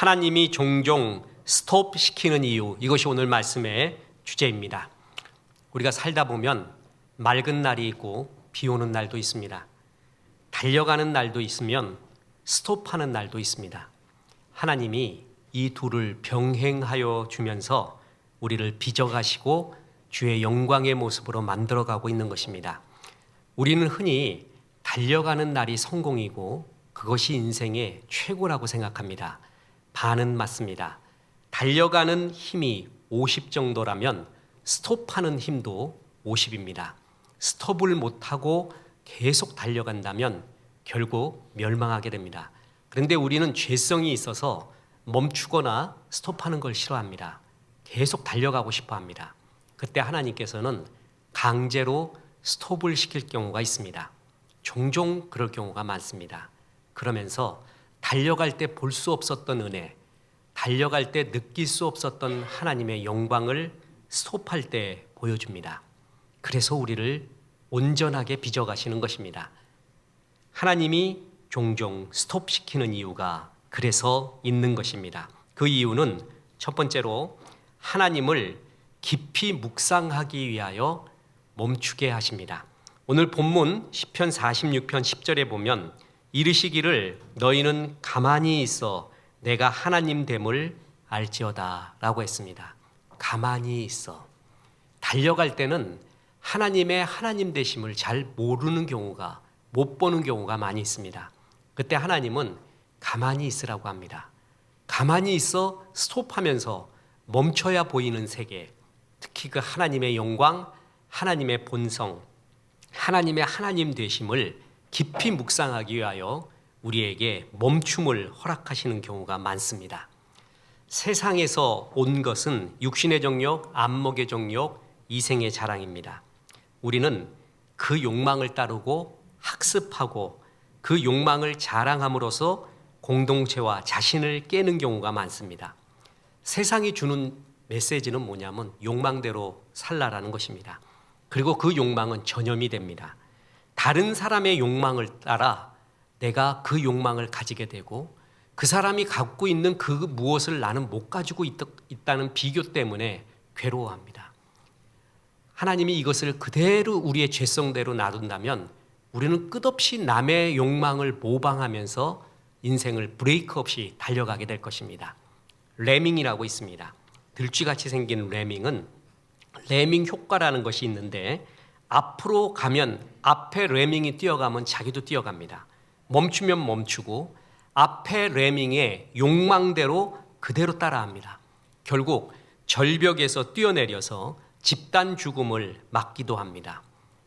하나님이 종종 스톱시키는 이유, 이것이 오늘 말씀의 주제입니다. 우리가 살다 보면 맑은 날이 있고 비 오는 날도 있습니다. 달려가는 날도 있으면 스톱하는 날도 있습니다. 하나님이 이 둘을 병행하여 주면서 우리를 빚어가시고 주의 영광의 모습으로 만들어가고 있는 것입니다. 우리는 흔히 달려가는 날이 성공이고 그것이 인생의 최고라고 생각합니다. 반은 맞습니다. 달려가는 힘이 50 정도라면 스톱하는 힘도 50입니다. 스톱을 못하고 계속 달려간다면 결국 멸망하게 됩니다. 그런데 우리는 죄성이 있어서 멈추거나 스톱하는 걸 싫어합니다. 계속 달려가고 싶어 합니다. 그때 하나님께서는 강제로 스톱을 시킬 경우가 있습니다. 종종 그럴 경우가 많습니다. 그러면서 달려갈 때 볼 수 없었던 은혜, 달려갈 때 느낄 수 없었던 하나님의 영광을 스톱할 때 보여줍니다. 그래서 우리를 온전하게 빚어가시는 것입니다. 하나님이 종종 스톱시키는 이유가 그래서 있는 것입니다. 그 이유는 첫 번째로 하나님을 깊이 묵상하기 위하여 멈추게 하십니다. 오늘 본문 시편 46편 10절에 보면 이르시기를 너희는 가만히 있어 내가 하나님 됨을 알지어다 라고 했습니다. 가만히 있어. 달려갈 때는 하나님의 하나님 되심을 잘 모르는 경우가, 못 보는 경우가 많이 있습니다. 그때 하나님은 가만히 있으라고 합니다. 가만히 있어 스톱하면서 멈춰야 보이는 세계, 특히 그 하나님의 영광, 하나님의 본성, 하나님의 하나님 되심을 깊이 묵상하기 위하여 우리에게 멈춤을 허락하시는 경우가 많습니다. 세상에서 온 것은 육신의 정욕, 안목의 정욕, 이생의 자랑입니다. 우리는 그 욕망을 따르고 학습하고 그 욕망을 자랑함으로써 공동체와 자신을 깨는 경우가 많습니다. 세상이 주는 메시지는 뭐냐면 욕망대로 살라라는 것입니다. 그리고 그 욕망은 전염이 됩니다. 다른 사람의 욕망을 따라 내가 그 욕망을 가지게 되고 그 사람이 갖고 있는 그 무엇을 나는 못 가지고 있다는 비교 때문에 괴로워합니다. 하나님이 이것을 그대로 우리의 죄성대로 놔둔다면 우리는 끝없이 남의 욕망을 모방하면서 인생을 브레이크 없이 달려가게 될 것입니다. 레밍이라고 있습니다. 들쥐같이 생긴 레밍은 레밍 효과라는 것이 있는데 앞으로 가면 앞에 레밍이 뛰어가면 자기도 뛰어갑니다. 멈추면 멈추고 앞에 레밍의 욕망대로 그대로 따라합니다. 결국 절벽에서 뛰어내려서 집단 죽음을 막기도 합니다.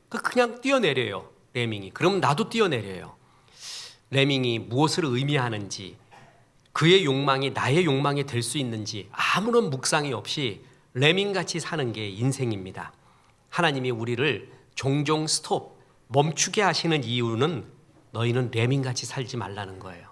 그냥 뛰어내려요. 레밍이. 그럼 나도 뛰어내려요. 레밍이 무엇을 의미하는지, 그의 욕망이 나의 욕망이 될 수 있는지 아무런 묵상이 없이 레밍같이 사는 게 인생입니다. 하나님이 우리를 종종 스톱, 멈추게 하시는 이유는 너희는 레밍같이 살지 말라는 거예요.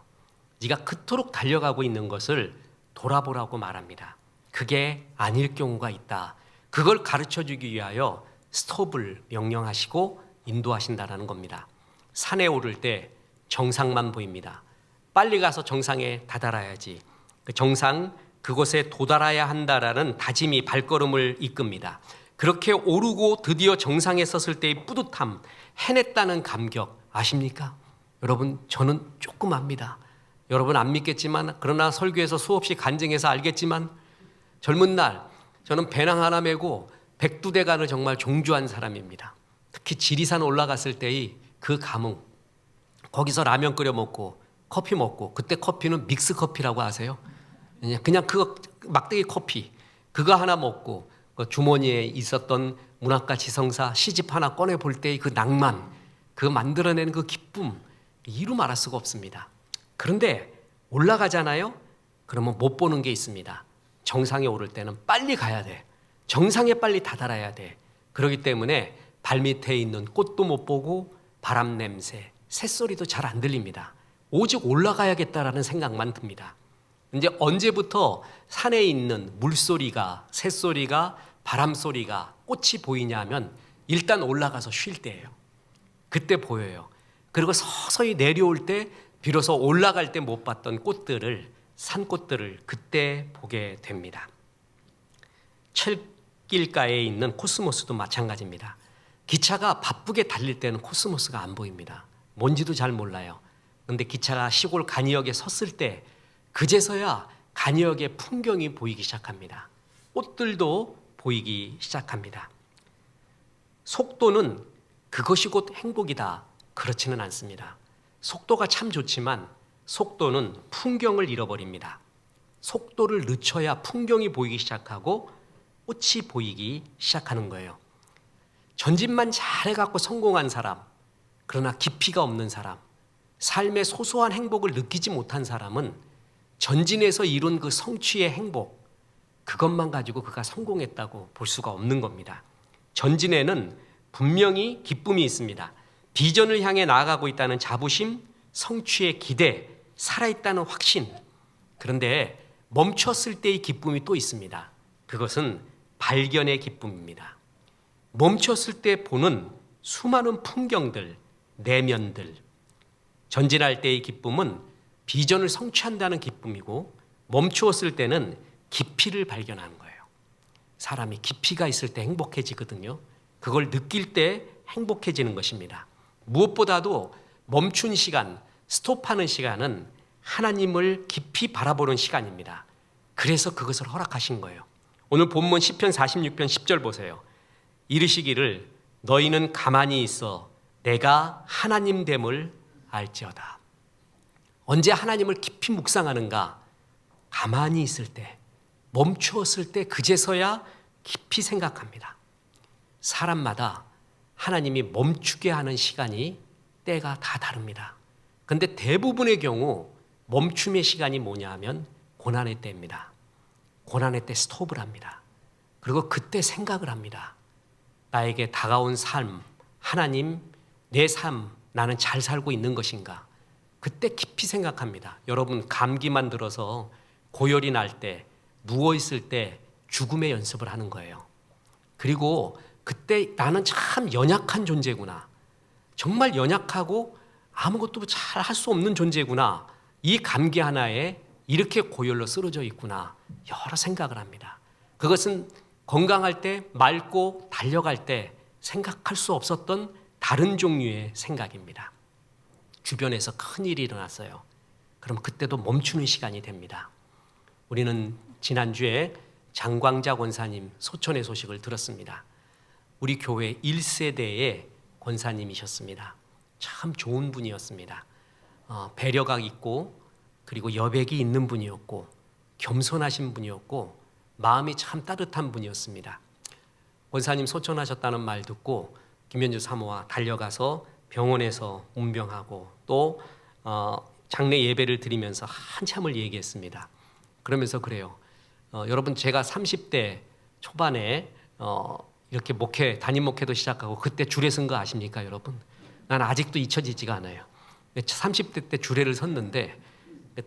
네가 그토록 달려가고 있는 것을 돌아보라고 말합니다. 그게 아닐 경우가 있다. 그걸 가르쳐주기 위하여 스톱을 명령하시고 인도하신다라는 겁니다. 산에 오를 때 정상만 보입니다. 빨리 가서 정상에 다다라야지. 그 정상, 그곳에 도달해야 한다라는 다짐이 발걸음을 이끕니다. 그렇게 오르고 드디어 정상에 섰을 때의 뿌듯함, 해냈다는 감격 아십니까? 여러분, 저는 조금 압니다. 여러분 안 믿겠지만, 그러나 설교에서 수없이 간증해서 알겠지만 젊은 날 저는 배낭 하나 메고 백두대간을 정말 종주한 사람입니다. 특히 지리산 올라갔을 때의 그 감흥, 거기서 라면 끓여 먹고 커피 먹고, 그때 커피는 믹스 커피라고 아세요? 그냥 그거 막대기 커피 그거 하나 먹고 그 주머니에 있었던 문학가 지성사 시집 하나 꺼내 볼 때의 그 낭만, 그 만들어내는 그 기쁨, 이루 말할 수가 없습니다. 그런데 올라가잖아요. 그러면 못 보는 게 있습니다. 정상에 오를 때는 빨리 가야 돼. 정상에 빨리 다다라야 돼. 그렇기 때문에 발밑에 있는 꽃도 못 보고 바람 냄새, 새소리도 잘 안 들립니다. 오직 올라가야겠다라는 생각만 듭니다. 이제 언제부터 산에 있는 물소리가, 새소리가, 바람소리가, 꽃이 보이냐 하면 일단 올라가서 쉴 때예요. 그때 보여요. 그리고 서서히 내려올 때 비로소 올라갈 때 못 봤던 꽃들을 산꽃들을 그때 보게 됩니다. 철길가에 있는 코스모스도 마찬가지입니다. 기차가 바쁘게 달릴 때는 코스모스가 안 보입니다. 뭔지도 잘 몰라요. 그런데 기차가 시골 간이역에 섰을 때 그제서야 간이역의 풍경이 보이기 시작합니다. 꽃들도 보이기 시작합니다. 속도는 그것이 곧 행복이다, 그렇지는 않습니다. 속도가 참 좋지만 속도는 풍경을 잃어버립니다. 속도를 늦춰야 풍경이 보이기 시작하고 꽃이 보이기 시작하는 거예요. 전진만 잘해갖고 성공한 사람, 그러나 깊이가 없는 사람, 삶의 소소한 행복을 느끼지 못한 사람은 전진에서 이룬 그 성취의 행복, 그것만 가지고 그가 성공했다고 볼 수가 없는 겁니다. 전진에는 분명히 기쁨이 있습니다. 비전을 향해 나아가고 있다는 자부심, 성취의 기대, 살아있다는 확신. 그런데 멈췄을 때의 기쁨이 또 있습니다. 그것은 발견의 기쁨입니다. 멈췄을 때 보는 수많은 풍경들, 내면들. 전진할 때의 기쁨은 비전을 성취한다는 기쁨이고, 멈추었을 때는 깊이를 발견하는 거예요. 사람이 깊이가 있을 때 행복해지거든요. 그걸 느낄 때 행복해지는 것입니다. 무엇보다도 멈춘 시간, 스톱하는 시간은 하나님을 깊이 바라보는 시간입니다. 그래서 그것을 허락하신 거예요. 오늘 본문 시편 46편 10절 보세요. 이르시기를 너희는 가만히 있어 내가 하나님됨을 알지어다. 언제 하나님을 깊이 묵상하는가? 가만히 있을 때, 멈추었을 때 그제서야 깊이 생각합니다. 사람마다 하나님이 멈추게 하는 시간이 때가 다 다릅니다. 그런데 대부분의 경우 멈춤의 시간이 뭐냐 하면 고난의 때입니다. 고난의 때 스톱을 합니다. 그리고 그때 생각을 합니다. 나에게 다가온 삶, 하나님, 내 삶, 나는 잘 살고 있는 것인가? 그때 깊이 생각합니다. 여러분, 감기만 들어서 고열이 날 때, 누워있을 때 죽음의 연습을 하는 거예요. 그리고 그때 나는 참 연약한 존재구나. 정말 연약하고 아무것도 잘 할 수 없는 존재구나. 이 감기 하나에 이렇게 고열로 쓰러져 있구나. 여러 생각을 합니다. 그것은 건강할 때, 맑고 달려갈 때 생각할 수 없었던 다른 종류의 생각입니다. 주변에서 큰일이 일어났어요. 그럼 그때도 멈추는 시간이 됩니다. 우리는 지난주에 장광자 권사님 소천의 소식을 들었습니다. 우리 교회 1세대의 권사님이셨습니다. 참 좋은 분이었습니다. 배려가 있고 그리고 여백이 있는 분이었고 겸손하신 분이었고 마음이 참 따뜻한 분이었습니다. 권사님 소천하셨다는 말 듣고 김현주 사모와 달려가서 병원에서 운병하고 또 장례 예배를 드리면서 한참을 얘기했습니다. 그러면서 그래요. 여러분, 제가 30대 초반에 이렇게 담임 목회도 시작하고 그때 줄에 선 거 아십니까, 여러분? 난 아직도 잊혀지지가 않아요. 30대 때 주례를 섰는데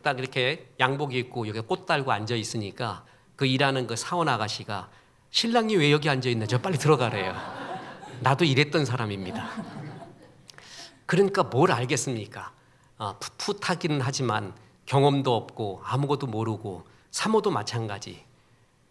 딱 이렇게 양복 입고 여기 꽃 달고 앉아 있으니까 그 일하는 그 사원 아가씨가 신랑이 왜 여기 앉아 있나? 저 빨리 들어가래요. 나도 이랬던 사람입니다. 그러니까 뭘 알겠습니까? 풋풋하기는 하지만 경험도 없고 아무것도 모르고 사모도 마찬가지.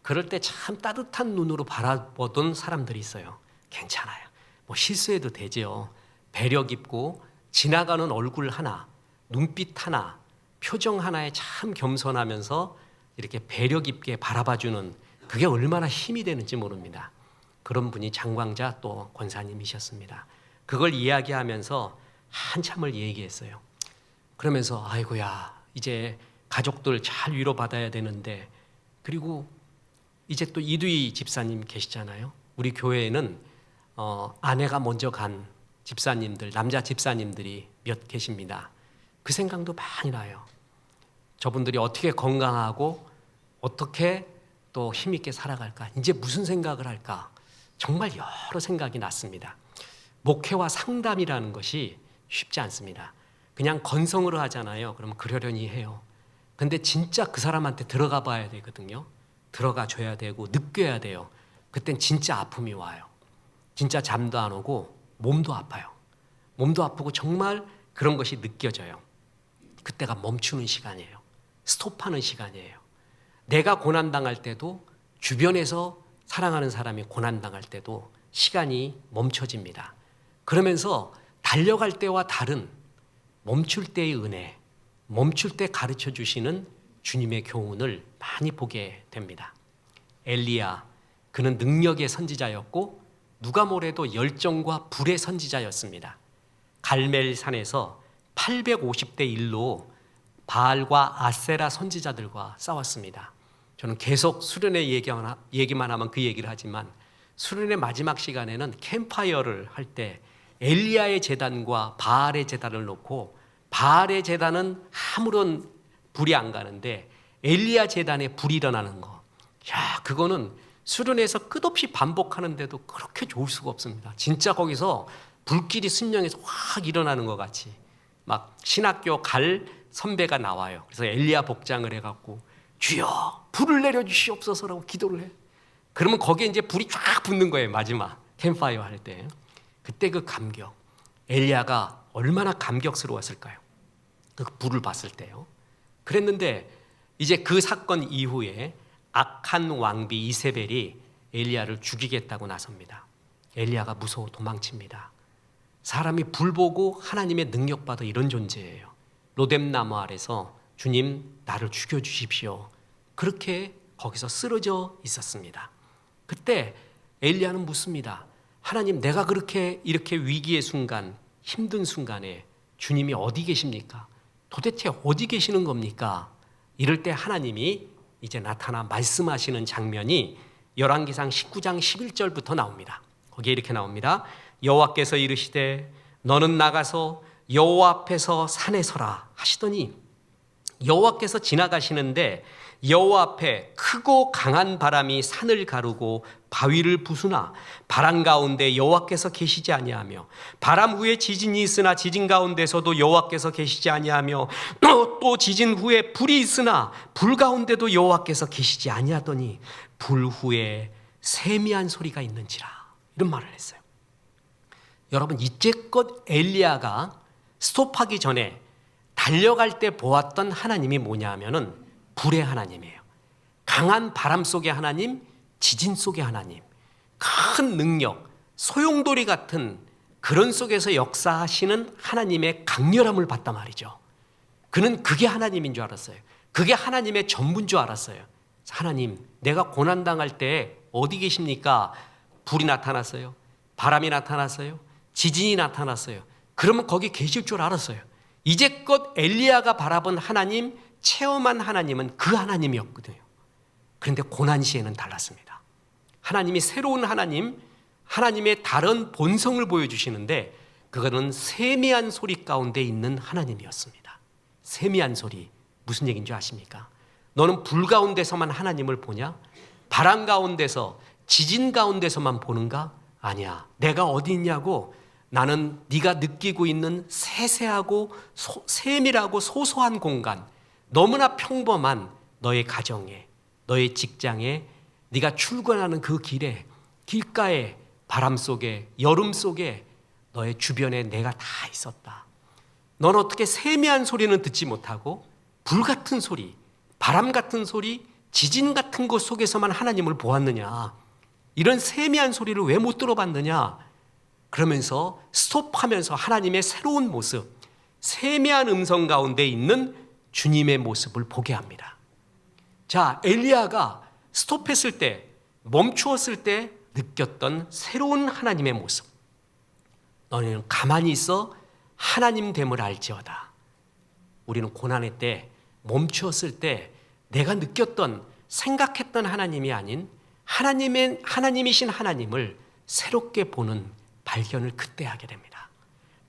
그럴 때 참 따뜻한 눈으로 바라보던 사람들이 있어요. 괜찮아요. 뭐 실수해도 되죠. 배려 깊고 지나가는 얼굴 하나, 눈빛 하나, 표정 하나에 참 겸손하면서 이렇게 배려 깊게 바라봐주는 그게 얼마나 힘이 되는지 모릅니다. 그런 분이 장광자 또 권사님이셨습니다. 그걸 이야기하면서 한참을 얘기했어요. 그러면서 아이고야, 이제 가족들 잘 위로받아야 되는데, 그리고 이제 또 이두희 집사님 계시잖아요. 우리 교회에는 아내가 먼저 간 집사님들, 남자 집사님들이 몇 계십니다. 그 생각도 많이 나요. 저분들이 어떻게 건강하고 어떻게 또 힘있게 살아갈까? 이제 무슨 생각을 할까? 정말 여러 생각이 났습니다. 목회와 상담이라는 것이 쉽지 않습니다. 그냥 건성으로 하잖아요. 그러면 그러려니 해요. 근데 진짜 그 사람한테 들어가 봐야 되거든요. 들어가 줘야 되고 느껴야 돼요. 그땐 진짜 아픔이 와요. 진짜 잠도 안 오고 몸도 아파요. 몸도 아프고 정말 그런 것이 느껴져요. 그때가 멈추는 시간이에요. 스톱하는 시간이에요. 내가 고난당할 때도 주변에서 사랑하는 사람이 고난당할 때도 시간이 멈춰집니다. 그러면서 달려갈 때와 다른 멈출 때의 은혜, 멈출 때 가르쳐 주시는 주님의 교훈을 많이 보게 됩니다. 엘리야, 그는 능력의 선지자였고 누가 뭐래도 열정과 불의 선지자였습니다. 갈멜산에서 850대 1로 바알과 아세라 선지자들과 싸웠습니다. 저는 계속 수련회 얘기만 하면 그 얘기를 하지만 수련회 마지막 시간에는 캠파이어를 할 때 엘리야의 제단과 바알의 제단을 놓고 바알의 제단은 아무런 불이 안 가는데 엘리야 제단에 불이 일어나는 거. 야, 그거는 수련회에서 끝없이 반복하는데도 그렇게 좋을 수가 없습니다. 진짜 거기서 불길이 순명해서 확 일어나는 것 같이 막 신학교 갈 선배가 나와요. 그래서 엘리야 복장을 해갖고 주여 불을 내려주시옵소서라고 기도를 해. 그러면 거기에 이제 불이 쫙 붙는 거예요. 마지막 캠파이어 할 때. 그때 그 감격, 엘리야가 얼마나 감격스러웠을까요? 그 불을 봤을 때요. 그랬는데 이제 그 사건 이후에 악한 왕비 이세벨이 엘리야를 죽이겠다고 나섭니다. 엘리야가 무서워 도망칩니다. 사람이 불 보고 하나님의 능력 받아 이런 존재예요. 로뎀나무 아래서 주님 나를 죽여주십시오. 그렇게 거기서 쓰러져 있었습니다. 그때 엘리야는 묻습니다. 하나님, 내가 그렇게 이렇게 위기의 순간, 힘든 순간에 주님이 어디 계십니까? 도대체 어디 계시는 겁니까? 이럴 때 하나님이 이제 나타나 말씀하시는 장면이 열왕기상 19장 11절부터 나옵니다. 거기에 이렇게 나옵니다. 여호와께서 이르시되 너는 나가서 여호와 앞에서 산에 서라 하시더니 여호와께서 지나가시는데 여호와 앞에 크고 강한 바람이 산을 가르고 바위를 부수나 바람 가운데 여호와께서 계시지 아니하며 바람 후에 지진이 있으나 지진 가운데서도 여호와께서 계시지 아니하며 또 지진 후에 불이 있으나 불 가운데도 여호와께서 계시지 아니하더니 불 후에 세미한 소리가 있는지라 이런 말을 했어요. 여러분, 이제껏 엘리야가 스톱하기 전에 달려갈 때 보았던 하나님이 뭐냐 하면은 불의 하나님이에요. 강한 바람 속의 하나님, 지진 속의 하나님, 큰 능력, 소용돌이 같은 그런 속에서 역사하시는 하나님의 강렬함을 봤단 말이죠. 그는 그게 하나님인 줄 알았어요. 그게 하나님의 전부인 줄 알았어요. 하나님, 내가 고난당할 때 어디 계십니까? 불이 나타났어요. 바람이 나타났어요. 지진이 나타났어요. 그러면 거기 계실 줄 알았어요. 이제껏 엘리야가 바라본 하나님, 체험한 하나님은 그 하나님이었거든요. 그런데 고난 시에는 달랐습니다. 하나님이 새로운 하나님, 하나님의 다른 본성을 보여주시는데 그거는 세미한 소리 가운데 있는 하나님이었습니다. 세미한 소리, 무슨 얘기인 줄 아십니까? 너는 불 가운데서만 하나님을 보냐? 바람 가운데서, 지진 가운데서만 보는가? 아니야. 내가 어디 있냐고? 나는 네가 느끼고 있는 세세하고 세밀하고 소소한 공간, 너무나 평범한 너의 가정에, 너의 직장에, 네가 출근하는 그 길에, 길가에, 바람 속에, 여름 속에 너의 주변에 내가 다 있었다. 넌 어떻게 세미한 소리는 듣지 못하고 불 같은 소리, 바람 같은 소리, 지진 같은 것 속에서만 하나님을 보았느냐? 이런 세미한 소리를 왜 못 들어봤느냐? 그러면서 스톱하면서 하나님의 새로운 모습, 세미한 음성 가운데 있는 주님의 모습을 보게 합니다. 자, 엘리야가 스톱했을 때, 멈추었을 때 느꼈던 새로운 하나님의 모습. 너희는 가만히 있어 하나님 됨을 알지어다. 우리는 고난의 때, 멈추었을 때 내가 느꼈던, 생각했던 하나님이 아닌 하나님이신 하나님을 새롭게 보는 발견을 그때 하게 됩니다.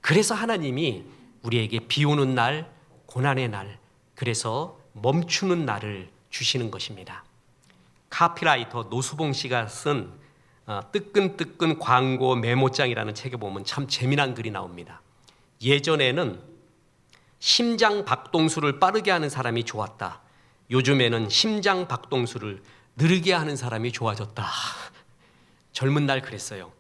그래서 하나님이 우리에게 비 오는 날, 고난의 날, 그래서 멈추는 날을 주시는 것입니다. 카피라이터 노수봉 씨가 쓴 뜨끈뜨끈 광고 메모장이라는 책에 보면 참 재미난 글이 나옵니다. 예전에는 심장 박동수를 빠르게 하는 사람이 좋았다. 요즘에는 심장 박동수를 느리게 하는 사람이 좋아졌다. 젊은 날 그랬어요.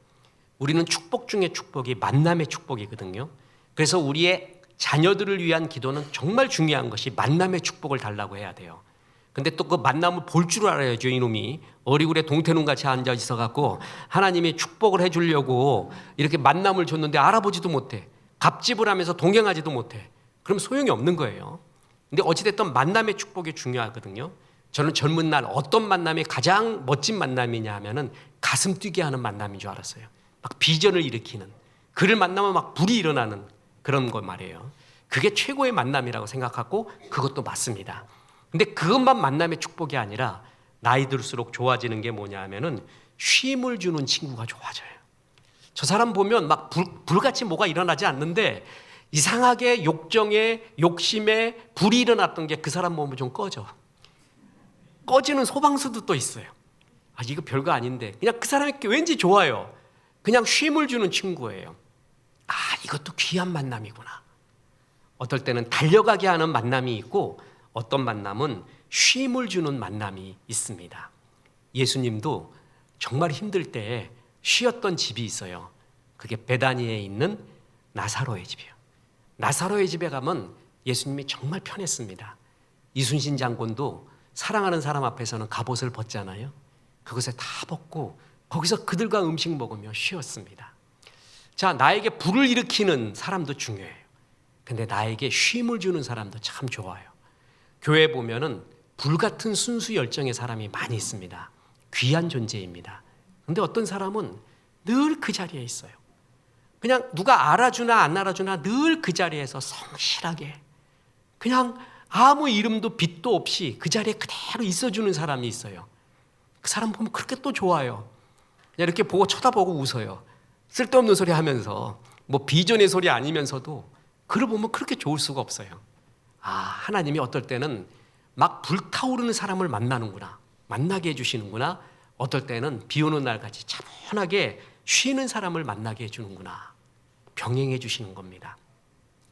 우리는 축복 중에 축복이 만남의 축복이거든요. 그래서 우리의 자녀들을 위한 기도는 정말 중요한 것이 만남의 축복을 달라고 해야 돼요. 근데 또 그 만남을 볼 줄 알아야죠. 이놈이 어리굴에 동태눈같이 앉아 있어갖고 하나님이 축복을 해주려고 이렇게 만남을 줬는데 알아보지도 못해. 갑집을 하면서 동행하지도 못해. 그럼 소용이 없는 거예요. 근데 어찌됐든 만남의 축복이 중요하거든요. 저는 젊은 날 어떤 만남이 가장 멋진 만남이냐 하면은 가슴 뛰게 하는 만남인 줄 알았어요. 막 비전을 일으키는, 그를 만나면 막 불이 일어나는 그런 거 말이에요. 그게 최고의 만남이라고 생각하고 그것도 맞습니다. 근데 그것만 만남의 축복이 아니라 나이 들수록 좋아지는 게 뭐냐 하면은 쉼을 주는 친구가 좋아져요. 저 사람 보면 막 불같이 뭐가 일어나지 않는데 이상하게 욕정에 욕심에 불이 일어났던 게 그 사람 보면 좀 꺼지는 소방수도 또 있어요. 아, 이거 별거 아닌데 그냥 그 사람이 왠지 좋아요. 그냥 쉼을 주는 친구예요. 아, 이것도 귀한 만남이구나. 어떨 때는 달려가게 하는 만남이 있고 어떤 만남은 쉼을 주는 만남이 있습니다. 예수님도 정말 힘들 때 쉬었던 집이 있어요. 그게 베다니에 있는 나사로의 집이에요. 나사로의 집에 가면 예수님이 정말 편했습니다. 이순신 장군도 사랑하는 사람 앞에서는 갑옷을 벗잖아요. 그것에 다 벗고 거기서 그들과 음식 먹으며 쉬었습니다. 자, 나에게 불을 일으키는 사람도 중요해요. 근데 나에게 쉼을 주는 사람도 참 좋아요. 교회 보면은 불같은 순수 열정의 사람이 많이 있습니다. 귀한 존재입니다. 근데 어떤 사람은 늘 그 자리에 있어요. 그냥 누가 알아주나 안 알아주나 늘 그 자리에서 성실하게 그냥 아무 이름도 빛도 없이 그 자리에 그대로 있어주는 사람이 있어요. 그 사람 보면 그렇게 또 좋아요. 그냥 이렇게 보고 쳐다보고 웃어요. 쓸데없는 소리 하면서 뭐 비전의 소리 아니면서도 그를 보면 그렇게 좋을 수가 없어요. 아, 하나님이 어떨 때는 막 불타오르는 사람을 만나게 해주시는구나. 어떨 때는 비 오는 날같이 차분하게 쉬는 사람을 만나게 해주는구나. 병행해 주시는 겁니다.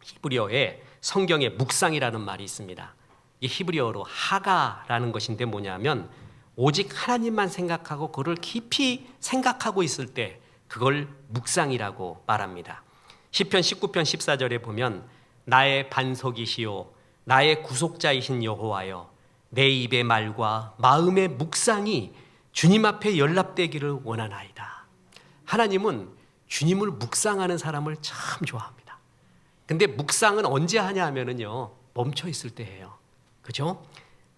히브리어에 성경에 묵상이라는 말이 있습니다. 이 히브리어로 하가라는 것인데 뭐냐면 오직 하나님만 생각하고 그를 깊이 생각하고 있을 때 그걸 묵상이라고 말합니다. 시편 19편 14절에 보면 나의 반석이시요 나의 구속자이신 여호와여 내 입의 말과 마음의 묵상이 주님 앞에 연락되기를 원하나이다. 하나님은 주님을 묵상하는 사람을 참 좋아합니다. 근데 묵상은 언제 하냐 하면은요, 멈춰 있을 때 해요. 그죠?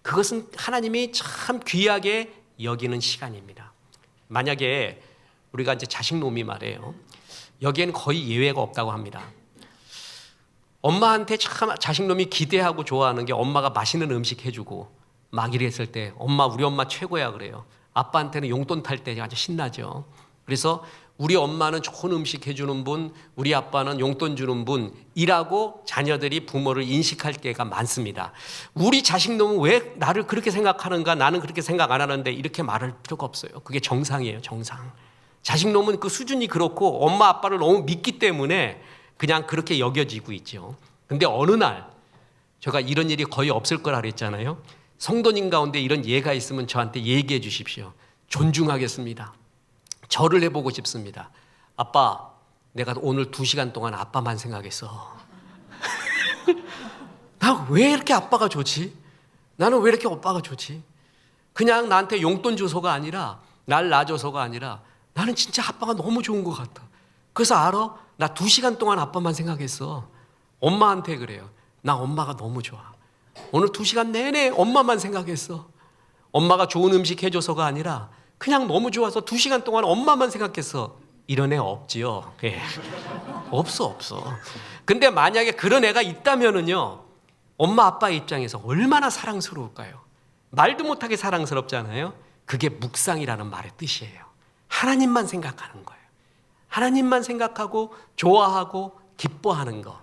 그것은 하나님이 참 귀하게 여기는 시간입니다. 만약에 우리가 이제 자식놈이 말해요. 여기에는 거의 예외가 없다고 합니다. 엄마한테 참 자식놈이 기대하고 좋아하는 게 엄마가 맛있는 음식 해주고 막 이랬을 때 우리 엄마 최고야 그래요. 아빠한테는 용돈 탈 때 아주 신나죠. 그래서 우리 엄마는 좋은 음식 해주는 분, 우리 아빠는 용돈 주는 분이라고 자녀들이 부모를 인식할 때가 많습니다. 우리 자식놈은 왜 나를 그렇게 생각하는가, 나는 그렇게 생각 안 하는데 이렇게 말할 필요가 없어요. 그게 정상이에요, 정상. 자식놈은 그 수준이 그렇고 엄마 아빠를 너무 믿기 때문에 그냥 그렇게 여겨지고 있죠. 근데 어느 날 제가 이런 일이 거의 없을 거라 그랬잖아요. 성도님 가운데 이런 예가 있으면 저한테 얘기해 주십시오. 존중하겠습니다. 절을 해보고 싶습니다. 아빠, 내가 오늘 2시간 동안 아빠만 생각했어. 나 왜 이렇게 아빠가 좋지? 나는 왜 이렇게 오빠가 좋지? 그냥 나한테 용돈 줘서가 아니라 날 놔줘서가 아니라 나는 진짜 아빠가 너무 좋은 것 같아. 그래서 알아? 나 2시간 동안 아빠만 생각했어. 엄마한테 그래요. 나 엄마가 너무 좋아. 오늘 2시간 내내 엄마만 생각했어. 엄마가 좋은 음식 해줘서가 아니라 그냥 너무 좋아서 2시간 동안 엄마만 생각했어. 이런 애 없지요. 예. 없어. 근데 만약에 그런 애가 있다면은요, 엄마 아빠 입장에서 얼마나 사랑스러울까요? 말도 못하게 사랑스럽잖아요. 그게 묵상이라는 말의 뜻이에요. 하나님만 생각하는 거예요. 하나님만 생각하고 좋아하고 기뻐하는 거.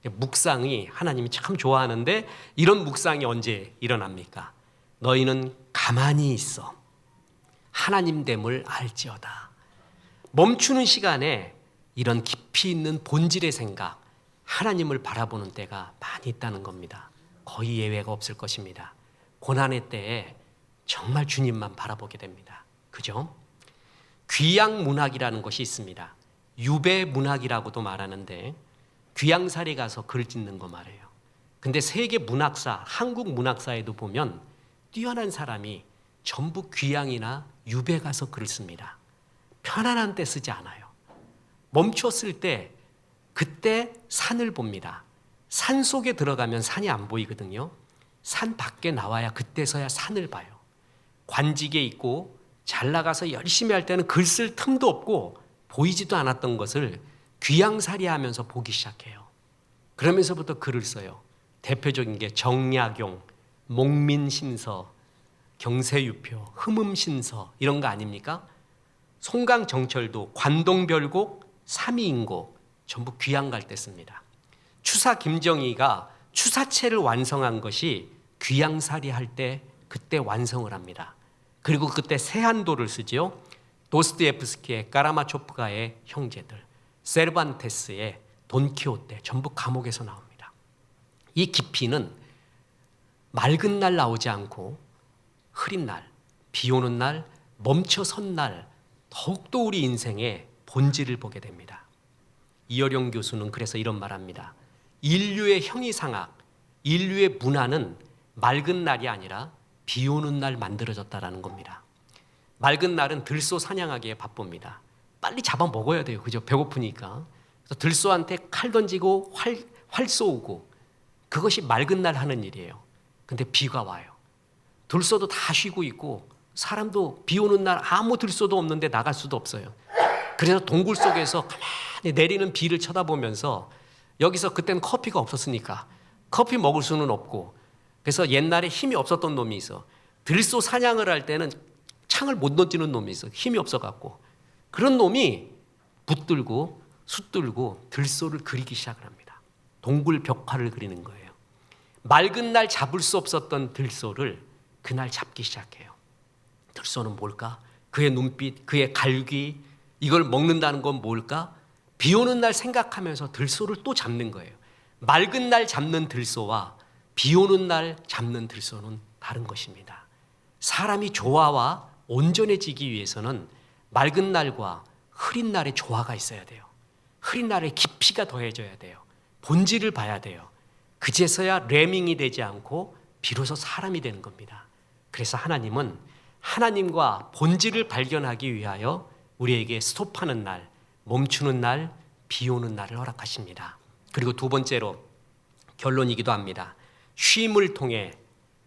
묵상이 하나님이 참 좋아하는데 이런 묵상이 언제 일어납니까? 너희는 가만히 있어. 하나님됨을 알지어다. 멈추는 시간에 이런 깊이 있는 본질의 생각, 하나님을 바라보는 때가 많이 있다는 겁니다. 거의 예외가 없을 것입니다. 고난의 때에 정말 주님만 바라보게 됩니다. 그죠? 귀양 문학이라는 것이 있습니다. 유배 문학이라고도 말하는데 귀양살이 가서 글 짓는 거 말이에요. 근데 세계 문학사, 한국 문학사에도 보면 뛰어난 사람이 전부 귀양이나 유배 가서 글을 씁니다. 편안한 때 쓰지 않아요. 멈췄을 때 그때 산을 봅니다. 산 속에 들어가면 산이 안 보이거든요. 산 밖에 나와야 그때서야 산을 봐요. 관직에 있고 잘 나가서 열심히 할 때는 글 쓸 틈도 없고 보이지도 않았던 것을 귀양살이 하면서 보기 시작해요. 그러면서부터 글을 써요. 대표적인 게 정약용, 목민신서, 경세유표, 흠음신서 이런 거 아닙니까? 송강정철도 관동별곡, 삼이인곡 전부 귀양 갈 때 씁니다. 추사 김정희가 추사체를 완성한 것이 귀양살이 할 때 그때 완성을 합니다. 그리고 그때 세한도를 쓰지요. 도스토옙스키의 까라마초프가의 형제들, 세르반테스의 돈키호테 전부 감옥에서 나옵니다. 이 깊이는 맑은 날 나오지 않고 흐린 날, 비 오는 날, 멈춰선 날 더욱더 우리 인생의 본질을 보게 됩니다. 이어령 교수는 그래서 이런 말합니다. 인류의 형이상학, 인류의 문화는 맑은 날이 아니라 비 오는 날 만들어졌다라는 겁니다. 맑은 날은 들소 사냥하기에 바쁩니다. 빨리 잡아 먹어야 돼요. 그죠? 배고프니까. 그래서 들소한테 칼 던지고 활 쏘고 그것이 맑은 날 하는 일이에요. 근데 비가 와요. 들소도 다 쉬고 있고 사람도 비 오는 날 아무 들소도 없는데 나갈 수도 없어요. 그래서 동굴 속에서 가만히 내리는 비를 쳐다보면서 여기서 그때는 커피가 없었으니까 커피 먹을 수는 없고 그래서 옛날에 힘이 없었던 놈이 있어. 들소 사냥을 할 때는 창을 못 던지는 놈이 있어. 힘이 없어갖고. 그런 놈이 붙들고 숫들고 들소를 그리기 시작을 합니다. 동굴 벽화를 그리는 거예요. 맑은 날 잡을 수 없었던 들소를 그날 잡기 시작해요. 들소는 뭘까? 그의 눈빛, 그의 갈귀, 이걸 먹는다는 건 뭘까? 비 오는 날 생각하면서 들소를 또 잡는 거예요. 맑은 날 잡는 들소와 비 오는 날 잡는 들소는 다른 것입니다. 사람이 조화와 온전해지기 위해서는 맑은 날과 흐린 날의 조화가 있어야 돼요. 흐린 날에 깊이가 더해져야 돼요. 본질을 봐야 돼요. 그제서야 레밍이 되지 않고 비로소 사람이 되는 겁니다. 그래서 하나님은 하나님과 본질을 발견하기 위하여 우리에게 스톱하는 날, 멈추는 날, 비 오는 날을 허락하십니다. 그리고 두 번째로 결론이기도 합니다. 쉼을 통해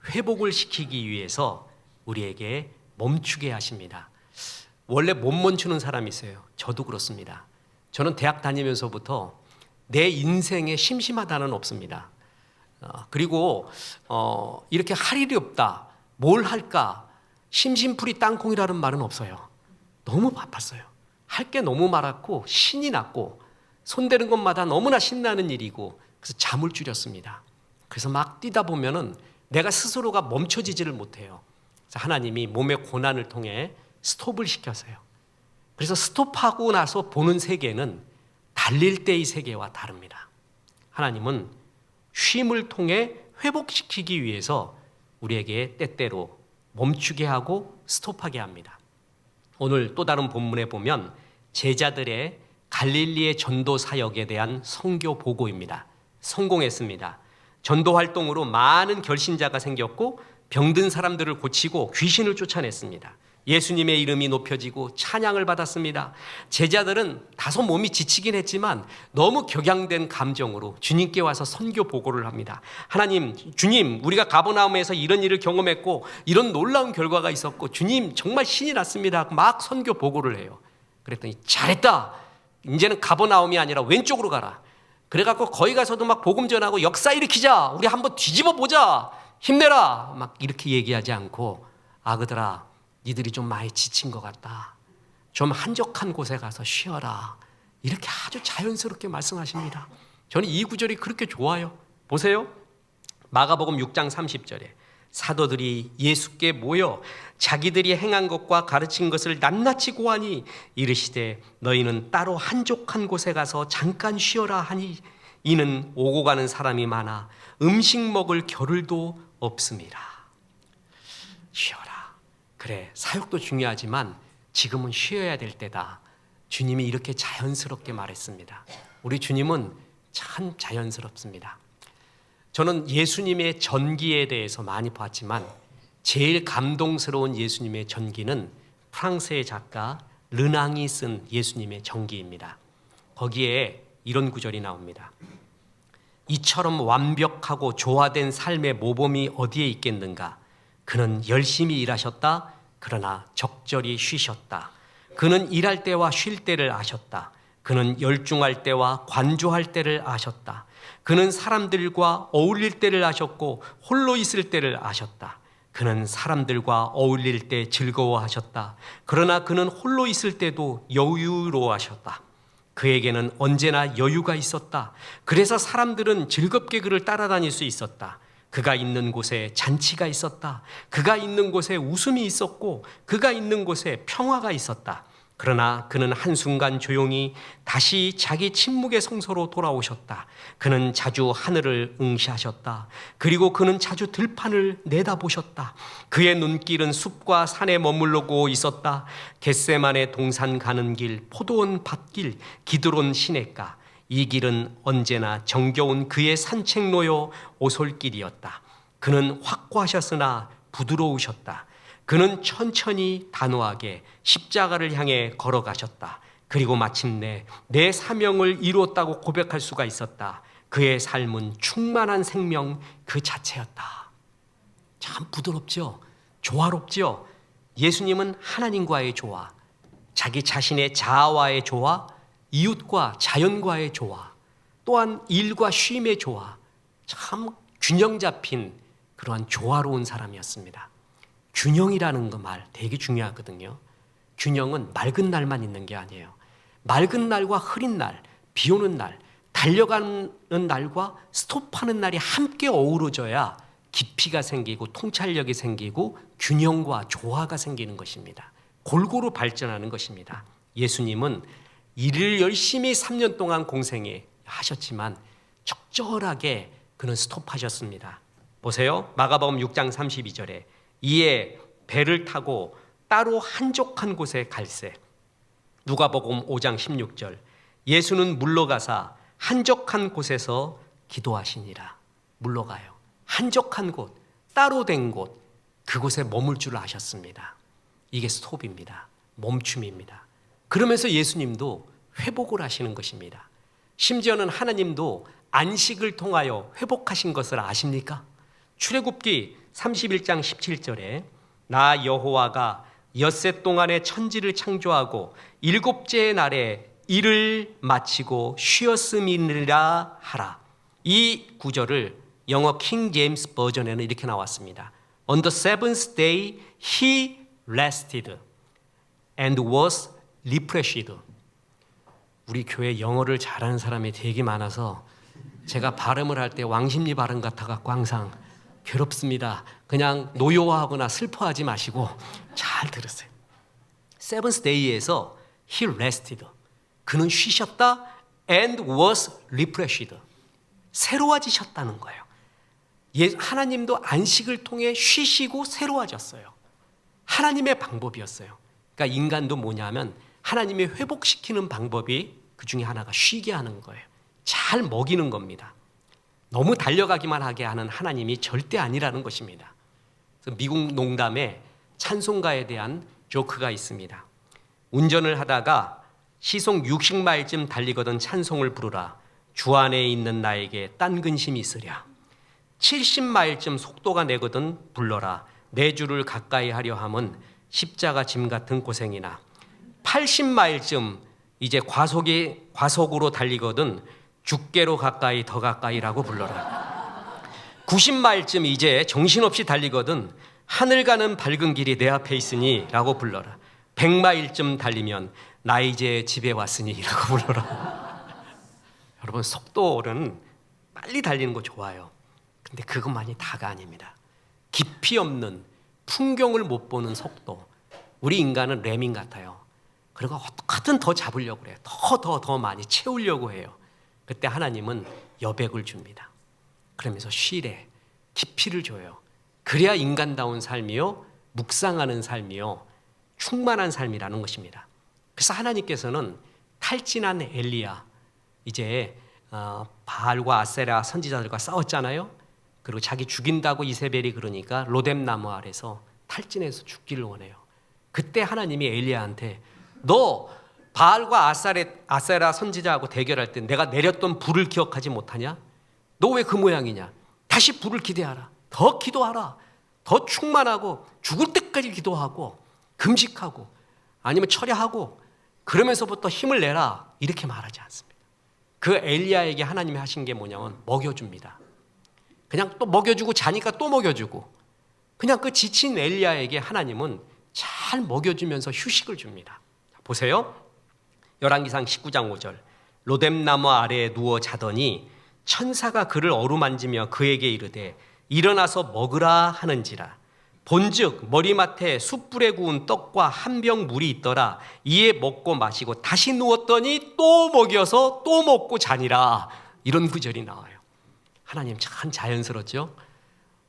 회복을 시키기 위해서 우리에게 멈추게 하십니다. 원래 못 멈추는 사람이 있어요. 저도 그렇습니다. 저는 대학 다니면서부터 내 인생에 심심하다는 없습니다. 그리고 이렇게 할 일이 없다, 뭘 할까, 심심풀이 땅콩이라는 말은 없어요. 너무 바빴어요. 할 게 너무 많았고 신이 났고 손대는 것마다 너무나 신나는 일이고 그래서 잠을 줄였습니다. 그래서 막 뛰다 보면은 내가 스스로가 멈춰지지를 못해요. 그래서 하나님이 몸의 고난을 통해 스톱을 시켰어요. 그래서 스톱하고 나서 보는 세계는 달릴 때의 세계와 다릅니다. 하나님은 쉼을 통해 회복시키기 위해서 우리에게 때때로 멈추게 하고 스톱하게 합니다. 오늘 또 다른 본문에 보면 제자들의 갈릴리의 전도 사역에 대한 선교 보고입니다. 성공했습니다. 전도 활동으로 많은 결신자가 생겼고 병든 사람들을 고치고 귀신을 쫓아냈습니다. 예수님의 이름이 높여지고 찬양을 받았습니다. 제자들은 다소 몸이 지치긴 했지만 너무 격양된 감정으로 주님께 와서 선교 보고를 합니다. 하나님, 주님, 우리가 가버나움에서 이런 일을 경험했고 이런 놀라운 결과가 있었고 주님 정말 신이 났습니다. 막 선교 보고를 해요. 그랬더니 잘했다. 이제는 가버나움이 아니라 왼쪽으로 가라. 그래갖고 거기 가서도 막 복음 전하고 역사 일으키자. 우리 한번 뒤집어 보자. 힘내라. 막 이렇게 얘기하지 않고 아그들아, 니들이 좀 많이 지친 것 같다. 좀 한적한 곳에 가서 쉬어라. 이렇게 아주 자연스럽게 말씀하십니다. 저는 이 구절이 그렇게 좋아요. 보세요. 마가복음 6장 30절에 사도들이 예수께 모여 자기들이 행한 것과 가르친 것을 낱낱이 고하니 이르시되 너희는 따로 한적한 곳에 가서 잠깐 쉬어라 하니 이는 오고 가는 사람이 많아 음식 먹을 겨를도 없습니다. 쉬어라. 그래, 사역도 중요하지만 지금은 쉬어야 될 때다. 주님이 이렇게 자연스럽게 말했습니다. 우리 주님은 참 자연스럽습니다. 저는 예수님의 전기에 대해서 많이 봤지만 제일 감동스러운 예수님의 전기는 프랑스의 작가 르낭이 쓴 예수님의 전기입니다. 거기에 이런 구절이 나옵니다. 이처럼 완벽하고 조화된 삶의 모범이 어디에 있겠는가? 그는 열심히 일하셨다. 그러나 적절히 쉬셨다. 그는 일할 때와 쉴 때를 아셨다. 그는 열중할 때와 관조할 때를 아셨다. 그는 사람들과 어울릴 때를 아셨고 홀로 있을 때를 아셨다. 그는 사람들과 어울릴 때 즐거워하셨다. 그러나 그는 홀로 있을 때도 여유로워하셨다. 그에게는 언제나 여유가 있었다. 그래서 사람들은 즐겁게 그를 따라다닐 수 있었다. 그가 있는 곳에 잔치가 있었다. 그가 있는 곳에 웃음이 있었고 그가 있는 곳에 평화가 있었다. 그러나 그는 한순간 조용히 다시 자기 침묵의 성소로 돌아오셨다. 그는 자주 하늘을 응시하셨다. 그리고 그는 자주 들판을 내다보셨다. 그의 눈길은 숲과 산에 머물러고 있었다. 겟세마네 동산 가는 길, 포도원 밭길, 기드론 시냇가. 이 길은 언제나 정겨운 그의 산책로요 오솔길이었다. 그는 확고하셨으나 부드러우셨다. 그는 천천히 단호하게 십자가를 향해 걸어가셨다. 그리고 마침내 내 사명을 이루었다고 고백할 수가 있었다. 그의 삶은 충만한 생명 그 자체였다. 참 부드럽죠? 조화롭죠? 예수님은 하나님과의 조화, 자기 자신의 자아와의 조화, 이웃과 자연과의 조화, 또한 일과 쉼의 조화, 참 균형 잡힌 그러한 조화로운 사람이었습니다. 균형이라는 그 말 되게 중요하거든요. 균형은 맑은 날만 있는 게 아니에요. 맑은 날과 흐린 날, 비 오는 날, 달려가는 날과 스톱하는 날이 함께 어우러져야 깊이가 생기고 통찰력이 생기고 균형과 조화가 생기는 것입니다. 골고루 발전하는 것입니다. 예수님은 일을 열심히 3년 동안 공생에 하셨지만 적절하게 그는 스톱하셨습니다. 보세요. 마가복음 6장 32절에 이에 배를 타고 따로 한적한 곳에 갈새. 누가복음 5장 16절 예수는 물러가사 한적한 곳에서 기도하시니라. 물러가요. 한적한 곳, 따로 된 곳, 그곳에 머물 줄 아셨습니다. 이게 스톱입니다. 멈춤입니다. 그러면서 예수님도 회복을 하시는 것입니다. 심지어는 하나님도 안식을 통하여 회복하신 것을 아십니까? 출애굽기 31장 17절에 나 여호와가 엿새 동안에 천지를 창조하고 일곱째 날에 일을 마치고 쉬었음이니라 하라. 이 구절을 영어 킹 제임스 버전에는 이렇게 나왔습니다. On the seventh day he rested and was refreshed. 우리 교회 영어를 잘하는 사람이 되게 많아서 제가 발음을 할 때 왕십리 발음 같아갖고 항상 괴롭습니다. 그냥 노여워하거나 슬퍼하지 마시고 잘 들으세요. Seventh day에서 he rested. 그는 쉬셨다 and was refreshed. 새로워지셨다는 거예요. 하나님도 안식을 통해 쉬시고 새로워졌어요. 하나님의 방법이었어요. 그러니까 인간도 뭐냐면 하나님이 회복시키는 방법이 그 중에 하나가 쉬게 하는 거예요. 잘 먹이는 겁니다. 너무 달려가기만 하게 하는 하나님이 절대 아니라는 것입니다. 그래서 미국 농담에 찬송가에 대한 조크가 있습니다. 운전을 하다가 시속 60마일쯤 달리거든 찬송을 부르라. 주 안에 있는 나에게 딴 근심이 있으랴. 70마일쯤 속도가 내거든 불러라. 내 주를 가까이 하려 함은 십자가 짐 같은 고생이나. 80마일쯤 이제 과속으로 달리거든 죽게로 가까이 더 가까이라고 불러라. 90마일쯤 이제 정신없이 달리거든 하늘 가는 밝은 길이 내 앞에 있으니 라고 불러라. 100마일쯤 달리면 나 이제 집에 왔으니 라고 불러라. 여러분 속도는 빨리 달리는 거 좋아요. 근데 그것만이 다가 아닙니다. 깊이 없는 풍경을 못 보는 속도. 우리 인간은 레밍 같아요. 그리고 어떻게든 더 잡으려고 그래요. 더 많이 채우려고 해요. 그때 하나님은 여백을 줍니다. 그러면서 쉬래, 깊이를 줘요. 그래야 인간다운 삶이요, 묵상하는 삶이요, 충만한 삶이라는 것입니다. 그래서 하나님께서는 탈진한 엘리야, 이제 바알과 아세라 선지자들과 싸웠잖아요. 그리고 자기 죽인다고 이세벨이 그러니까 로뎀나무 아래서 탈진해서 죽기를 원해요. 그때 하나님이 엘리야한테 너 바알과 아세라 선지자하고 대결할 때 내가 내렸던 불을 기억하지 못하냐? 너 왜 그 모양이냐? 다시 불을 기대하라. 더 기도하라. 더 충만하고 죽을 때까지 기도하고 금식하고 아니면 철야하고 그러면서부터 힘을 내라. 이렇게 말하지 않습니다. 그 엘리야에게 하나님이 하신 게 뭐냐면 먹여줍니다. 그냥 또 먹여주고 자니까 또 먹여주고 그냥 그 지친 엘리야에게 하나님은 잘 먹여주면서 휴식을 줍니다. 보세요. 열왕기상 19장 5절 로뎀나무 아래에 누워 자더니 천사가 그를 어루만지며 그에게 이르되 일어나서 먹으라 하는지라. 본즉 머리맡에 숯불에 구운 떡과 한 병 물이 있더라. 이에 먹고 마시고 다시 누웠더니 또 먹여서 또 먹고 자니라. 이런 구절이 나와요. 하나님 참 자연스럽죠?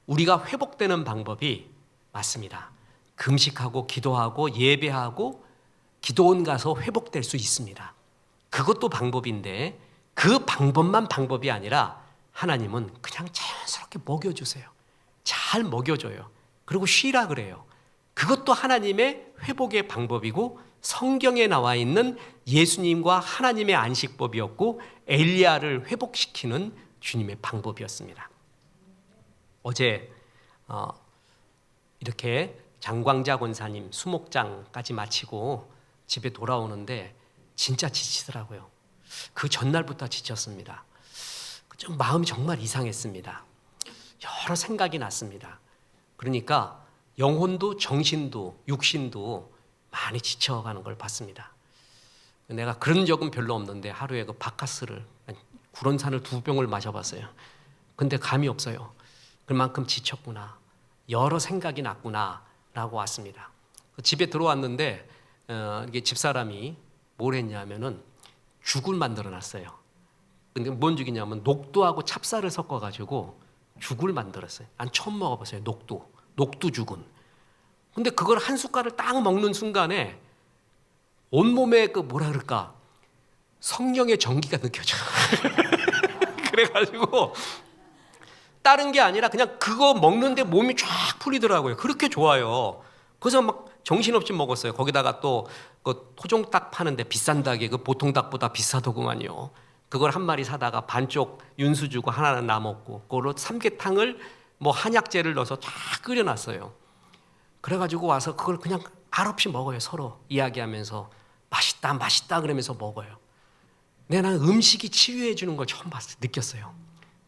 우리가 회복되는 방법이 맞습니다. 금식하고 기도하고 예배하고 기도원 가서 회복될 수 있습니다. 그것도 방법인데 그 방법만 방법이 아니라 하나님은 그냥 자연스럽게 먹여주세요. 잘 먹여줘요. 그리고 쉬라 그래요. 그것도 하나님의 회복의 방법이고 성경에 나와 있는 예수님과 하나님의 안식법이었고 엘리야를 회복시키는 주님의 방법이었습니다. 어제 이렇게 장광자 권사님 수목장까지 마치고 집에 돌아오는데 진짜 지치더라고요. 그 전날부터 지쳤습니다. 좀 마음이 정말 이상했습니다. 여러 생각이 났습니다. 그러니까 영혼도 정신도 육신도 많이 지쳐가는 걸 봤습니다. 내가 그런 적은 별로 없는데 하루에 그 바카스를 구론산을 2병을 마셔봤어요. 근데 감이 없어요. 그만큼 지쳤구나. 여러 생각이 났구나라고 왔습니다. 집에 들어왔는데 이게 집사람이 뭘 했냐면은 죽을 만들어놨어요. 근데 뭔 죽이냐면 녹두하고 찹쌀을 섞어가지고 죽을 만들었어요. 난 처음 먹어봤어요. 녹두 죽은. 근데 그걸 한 숟갈을 딱 먹는 순간에 온몸에 그 뭐라 그럴까 성령의 전기가 느껴져요. 그래가지고 다른 게 아니라 그냥 그거 먹는데 몸이 쫙 풀리더라고요. 그렇게 좋아요. 그래서 막 정신없이 먹었어요. 거기다가 또 그 토종닭 파는데 비싼 닭이 그 보통 닭보다 비싸더구만요. 그걸 한 마리 사다가 반쪽 윤수 주고 하나는 나 먹고 그걸로 삼계탕을 뭐 한약재를 넣어서 쫙 끓여놨어요. 그래가지고 와서 그걸 그냥 알없이 먹어요. 서로 이야기하면서 맛있다 맛있다 그러면서 먹어요. 근데 나는 음식이 치유해 주는 걸 처음 느꼈어요.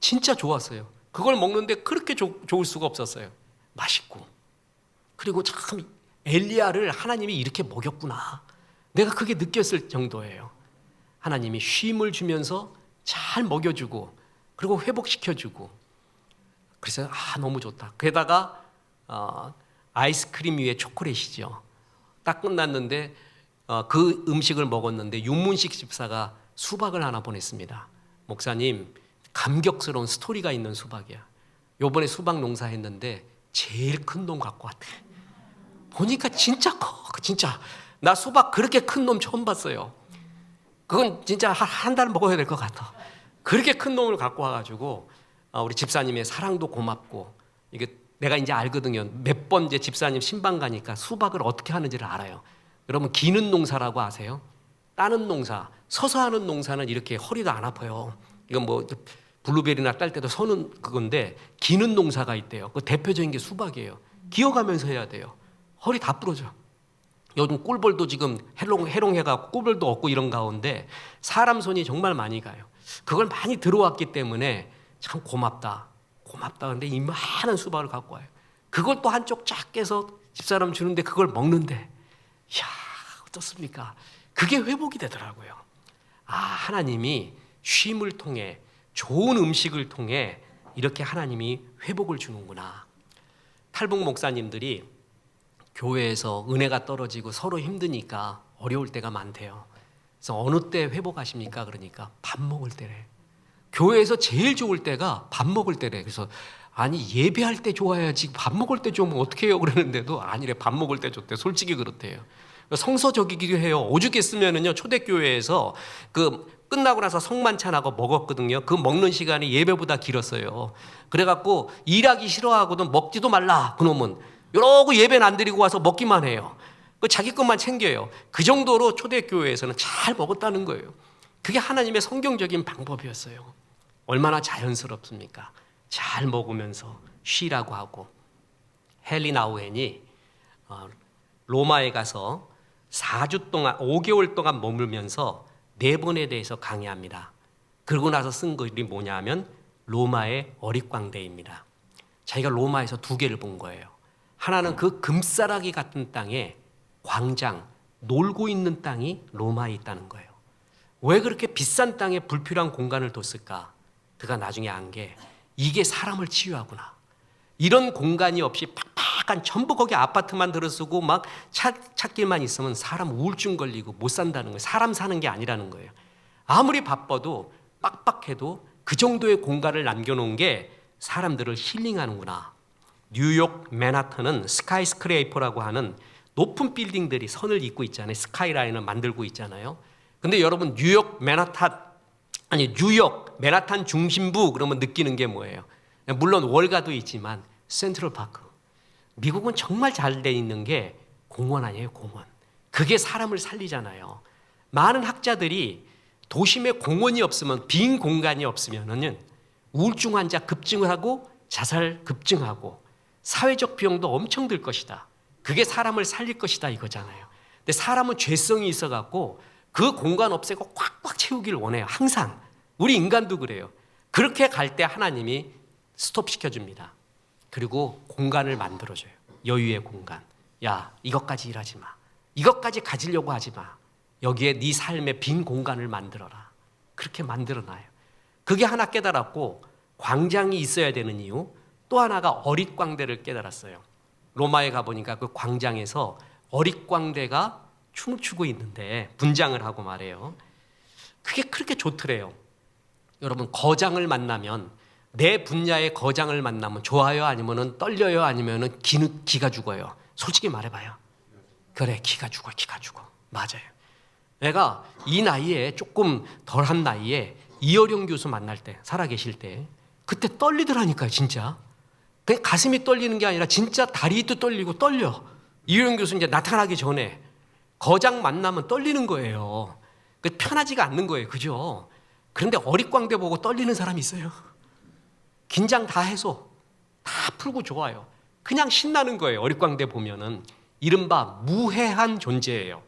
진짜 좋았어요. 그걸 먹는데 그렇게 좋을 수가 없었어요. 맛있고 그리고 참 엘리야를 하나님이 이렇게 먹였구나. 내가 그게 느꼈을 정도예요. 하나님이 쉼을 주면서 잘 먹여주고 그리고 회복시켜주고 그래서 너무 좋다. 게다가 아이스크림 위에 초콜릿이죠. 딱 끝났는데 그 음식을 먹었는데 윤문식 집사가 수박을 하나 보냈습니다. 목사님 감격스러운 스토리가 있는 수박이야. 요번에 수박 농사했는데 제일 큰 놈 갖고 왔대. 보니까 진짜 커. 진짜 나 수박 그렇게 큰 놈 처음 봤어요. 그건 진짜 한 달 먹어야 될 것 같아. 그렇게 큰 놈을 갖고 와가지고 우리 집사님의 사랑도 고맙고 이게 내가 이제 알거든요. 몇 번 이제 집사님 신방 가니까 수박을 어떻게 하는지를 알아요. 여러분 기는 농사라고 아세요? 따는 농사, 서서 하는 농사는 이렇게 허리가 안 아파요. 이건 뭐 블루베리나 딸 때도 서는 그건데 기는 농사가 있대요. 그 대표적인 게 수박이에요. 기어가면서 해야 돼요. 허리 다 부러져. 요즘 꿀벌도 지금 해롱해갖고 꿀벌도 없고 이런 가운데 사람 손이 정말 많이 가요. 그걸 많이 들어왔기 때문에 참 고맙다. 근데 이만한 수박을 갖고 와요. 그걸 또 한쪽 쫙 깨서 집사람 주는데 그걸 먹는데 이야 어떻습니까? 그게 회복이 되더라고요. 하나님이 쉼을 통해 좋은 음식을 통해 이렇게 하나님이 회복을 주는구나. 탈북 목사님들이 교회에서 은혜가 떨어지고 서로 힘드니까 어려울 때가 많대요. 그래서 어느 때 회복하십니까? 그러니까 밥 먹을 때래. 교회에서 제일 좋을 때가 밥 먹을 때래. 그래서 아니 예배할 때 좋아야지 밥 먹을 때 좋으면 어떻게 해요? 그러는데도 아니래 밥 먹을 때 좋대. 솔직히 그렇대요. 성서적이기도 해요. 오죽했으면은요 초대교회에서 그 끝나고 나서 성만찬하고 먹었거든요. 그 먹는 시간이 예배보다 길었어요. 그래갖고 일하기 싫어하고는 먹지도 말라 그놈은 이러고 예배는 안 드리고 와서 먹기만 해요. 그 자기 것만 챙겨요. 그 정도로 초대교회에서는 잘 먹었다는 거예요. 그게 하나님의 성경적인 방법이었어요. 얼마나 자연스럽습니까? 잘 먹으면서 쉬라고 하고. 헨리 나우엔이 로마에 가서 4주 동안 5개월 동안 머물면서 4번에 대해서 강의합니다. 그러고 나서 쓴 글이 뭐냐면 로마의 어릿광대입니다. 자기가 로마에서 2개를 본 거예요. 하나는 그 금싸라기 같은 땅에 광장, 놀고 있는 땅이 로마에 있다는 거예요. 왜 그렇게 비싼 땅에 불필요한 공간을 뒀을까? 그가 나중에 안 게 이게 사람을 치유하구나. 이런 공간이 없이 팍팍한 전부 거기 아파트만 들어쓰고 막 찾길만 있으면 사람 우울증 걸리고 못 산다는 거예요. 사람 사는 게 아니라는 거예요. 아무리 바빠도 빡빡해도 그 정도의 공간을 남겨놓은 게 사람들을 힐링하는구나. 뉴욕 맨하탄은 스카이스크레이퍼라고 하는 높은 빌딩들이 선을 잇고 있잖아요. 스카이라인을 만들고 있잖아요. 근데 여러분 뉴욕 맨하탄 중심부 그러면 느끼는 게 뭐예요? 물론 월가도 있지만 센트럴파크. 미국은 정말 잘 돼 있는 게 공원 아니에요, 공원. 그게 사람을 살리잖아요. 많은 학자들이 도심에 공원이 없으면 빈 공간이 없으면은 우울증 환자 급증을 하고 자살 급증하고 사회적 비용도 엄청 들 것이다. 그게 사람을 살릴 것이다 이거잖아요. 근데 사람은 죄성이 있어갖고 그 공간 없애고 꽉꽉 채우기를 원해요. 항상. 우리 인간도 그래요. 그렇게 갈 때 하나님이 스톱시켜줍니다. 그리고 공간을 만들어줘요. 여유의 공간. 야, 이것까지 일하지 마. 이것까지 가지려고 하지 마. 여기에 네 삶의 빈 공간을 만들어라. 그렇게 만들어놔요. 그게 하나 깨달았고 광장이 있어야 되는 이유 또 하나가 어릿광대를 깨달았어요. 로마에 가보니까 그 광장에서 어릿광대가 춤을 추고 있는데 분장을 하고 말해요. 그게 그렇게 좋더래요. 여러분 거장을 만나면 내 분야의 거장을 만나면 좋아요? 아니면 떨려요? 아니면 기가 죽어요? 솔직히 말해봐요. 그래 기가 죽어. 맞아요. 내가 이 나이에 조금 덜한 나이에 이어령 교수 만날 때 살아계실 때 그때 떨리더라니까요. 진짜 그냥 가슴이 떨리는 게 아니라 진짜 다리도 떨리고 떨려. 이어령 교수 이제 나타나기 전에 거장 만나면 떨리는 거예요. 편하지가 않는 거예요. 그죠? 그런데 어릿광대 보고 떨리는 사람이 있어요. 긴장 다 해소 다 풀고 좋아요. 그냥 신나는 거예요. 어릿광대 보면은 이른바 무해한 존재예요.